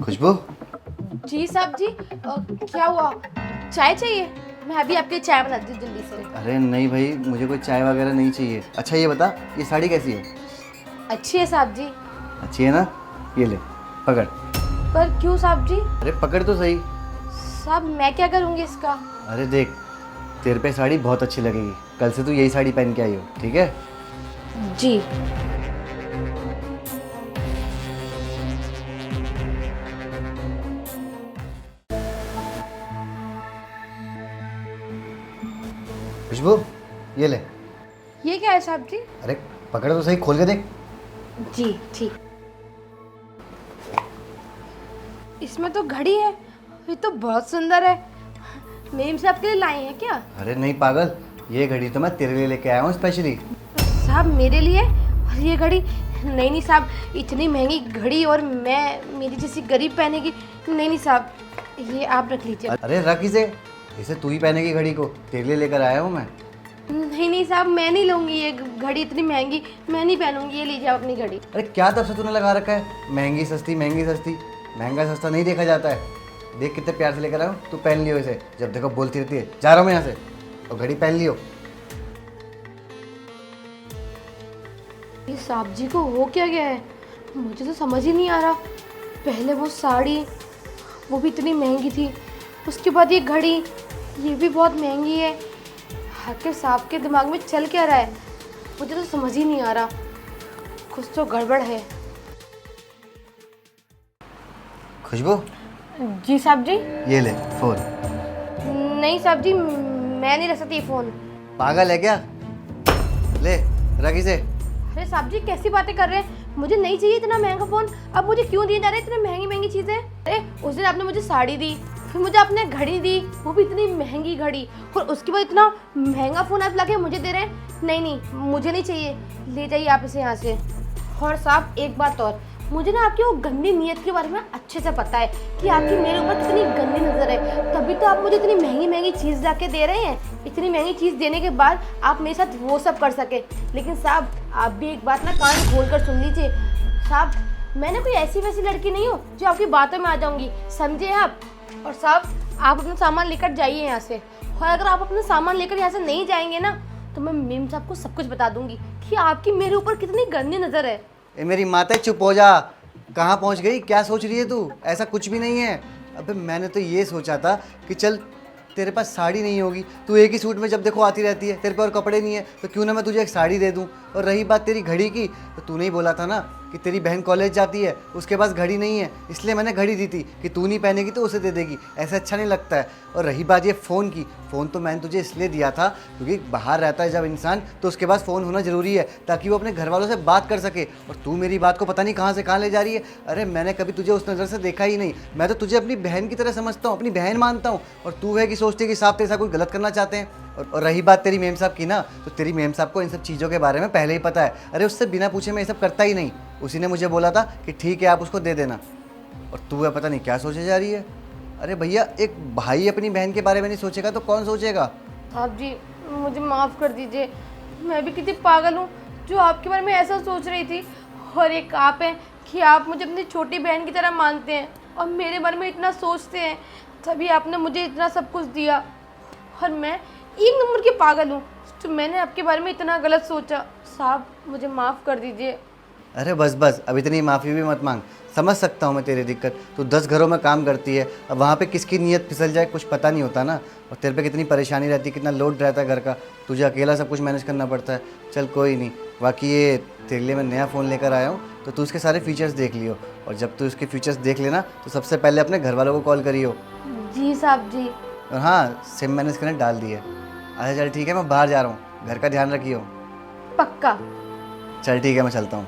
खुशबू, जी साहब जी, क्या हुआ? चाय चाहिए? मैं अभी आपके लिए चाय बनाती हूँ जल्दी से। अरे नहीं भाई, मुझे कोई चाय वगैरह नहीं चाहिए। अच्छा ये बता, ये साड़ी कैसी है? अच्छी है साहब जी। अच्छी है ना? ये ले, पकड़। पर क्यों साहब जी? अरे पकड़ तो सही। साहब मैं क्या करूँगी इसका? अरे देख, तेरे पे साड़ी बहुत अच्छी लगेगी। कल से तू यही साड़ी पहन के आई हो, ठीक है? जी। खुशबू, ये ले। ये क्या है साहब जी? अरे पकड़ तो सही, खोल के देख। जी ठीक। इसमें तो घड़ी है, ये तो बहुत सुंदर है। मेम से आपके लिए लाए हैं क्या? अरे नहीं पागल, ये घड़ी तो मैं तेरे लिए लेके आया हूँ स्पेशली। साहब मेरे लिए? और ये घड़ी? नहीं नहीं साहब, इतनी महंगी घड़ी और मैं मेरी जैसी गरीब पहनेगी? नहीं नहीं साहब, ये आप रख लीजिए। अरे रख इसे तू ही पहनेगी घड़ी को, तेरे लिए लेकर आया हूँ मैं। नहीं नहीं साहब, मैं नहीं लूँगी ये घड़ी, इतनी महंगी मैं नहीं पहनूंगी। ये लीजिए आप अपनी घड़ी। अरे क्या तब से तूने लगा रखा है, महंगी सस्ती महंगी सस्ती? महंगा सस्ता नहीं देखा जाता है। देख कितने प्यार से लेकर आया हूँ, तू पहन लियो इसे। जब देखो बोलती रहती है जा रहा हूँ मैं यहाँ से, और घड़ी पहन लियो। ये साहब जी को हो क्या गया है? मुझे तो समझ ही नहीं आ रहा। पहले वो साड़ी, वो भी इतनी महंगी थी, उसके बाद ये घड़ी, ये भी बहुत महंगी है। आखिर साहब के दिमाग में चल क्या रहा है? मुझे तो समझ ही नहीं आ रहा, कुछ तो गड़बड़ है। खुशबू, जी साहब जी। ये ले फोन। नहीं साहब जी, मैं नहीं रख सकती ये फ़ोन। पागल है क्या? ले, रख इसे। अरे साहब जी कैसी बातें कर रहे हैं? मुझे नहीं चाहिए इतना महंगा फ़ोन। अब मुझे क्यों दिए जा रहे हैं इतने महंगी महंगी चीज़ें? अरे उस दिन आपने मुझे साड़ी दी, फिर मुझे आपने घड़ी दी, वो भी इतनी महंगी घड़ी, और उसके बाद इतना महंगा फ़ोन आप लाके मुझे दे रहे हैं। नहीं नहीं, मुझे नहीं चाहिए। ले जाइए आप इसे यहाँ से। और साहब एक बात और, मुझे ना आपकी वो गंदी नीयत के बारे में अच्छे से पता है कि आपकी मेरे ऊपर कितनी गंदी नज़र है। तभी तो आप मुझे इतनी महंगी महंगी चीज़ ला के दे रहे हैं। इतनी महंगी चीज़ देने के बाद आप मेरे साथ वो सब कर सके। लेकिन साहब आप भी एक बात ना कान खोल कर सुन लीजिए। साहब मैं ना कोई ऐसी वैसी लड़की नहीं हूँ जो आपकी बातों में आ जाऊँगी, समझे आप? और साहब आप अपना सामान लेकर जाइए यहाँ से। और अगर आप अपना सामान लेकर यहाँ से नहीं जाएंगे ना, तो मैं मेम साहब को सब कुछ बता दूंगी कि आपकी मेरे ऊपर कितनी गंदी नज़र है। ए मेरी माता, चुप हो जा। कहाँ पहुँच गई? क्या सोच रही है तू? ऐसा कुछ भी नहीं है। अबे मैंने तो ये सोचा था कि चल तेरे पास साड़ी नहीं होगी, तू एक ही सूट में जब देखो आती रहती है, तेरे पे और कपड़े नहीं है, तो क्यों ना मैं तुझे एक साड़ी दे दूँ। और रही बात तेरी घड़ी की, तो तूने ही बोला था ना कि तेरी बहन कॉलेज जाती है, उसके पास घड़ी नहीं है, इसलिए मैंने घड़ी दी थी कि तू नहीं पहनेगी तो उसे दे देगी। ऐसा अच्छा नहीं लगता है। और रही बात ये फ़ोन की, फ़ोन तो मैंने तुझे इसलिए दिया था क्योंकि बाहर रहता है जब इंसान, तो उसके पास फ़ोन होना ज़रूरी है ताकि वो अपने घर वालों से बात कर सके। और तू मेरी बात को पता नहीं कहाँ से कहाँ ले जा रही है। अरे मैंने कभी तुझे उस नज़र से देखा ही नहीं। मैं तो तुझे अपनी बहन की तरह समझता हूँ, अपनी बहन मानता हूँ। और तू है कि सोचती है कि साहब तेरे साथ कोई गलत करना चाहते हैं। और रही बात तेरी मेम साहब की ना, तो तेरी मेम साहब को इन सब चीज़ों के बारे में पहले ही पता है। अरे उससे बिना पूछे मैं ये सब करता ही नहीं। उसी ने मुझे बोला था कि ठीक है आप उसको दे देना। और तू है पता नहीं क्या सोचे जा रही है। अरे भैया, एक भाई अपनी बहन के बारे में नहीं सोचेगा तो कौन सोचेगा? आप जी मुझे माफ़ कर दीजिए, मैं भी कितनी पागल हूँ जो आपके बारे में ऐसा सोच रही थी। और एक आप हैं कि आप मुझे अपनी छोटी बहन की तरह मानते हैं और मेरे बारे में इतना सोचते हैं, तभी आपने मुझे इतना सब कुछ दिया। और मैं एक नंबर की पागल हूँ तो मैंने आपके बारे में इतना गलत सोचा। साहब मुझे माफ़ कर दीजिए। अरे बस बस, अब इतनी माफ़ी भी मत मांग। समझ सकता हूँ मैं तेरी दिक्कत। तू 10 घरों में काम करती है, अब वहाँ पे किसकी नीयत फिसल जाए कुछ पता नहीं होता ना। और तेरे पे कितनी परेशानी रहती है, कितना लोड रहता है घर का, तुझे अकेला सब कुछ मैनेज करना पड़ता है। चल कोई नहीं। बाकी ये तेरे लिए मैं नया फ़ोन लेकर आया हूँ, तो तू उसके सारे फीचर्स देख लियो। और जब तू उसके फीचर्स देख लेना तो सबसे पहले अपने घर वालों को कॉल करियो। जी साहब जी। और हाँ, सिम मैंने इसके अंदर डाल दी है। अच्छा चल ठीक है, मैं बाहर जा रहा हूँ, घर का ध्यान रखियो। पक्का। चल ठीक है, मैं चलता हूँ।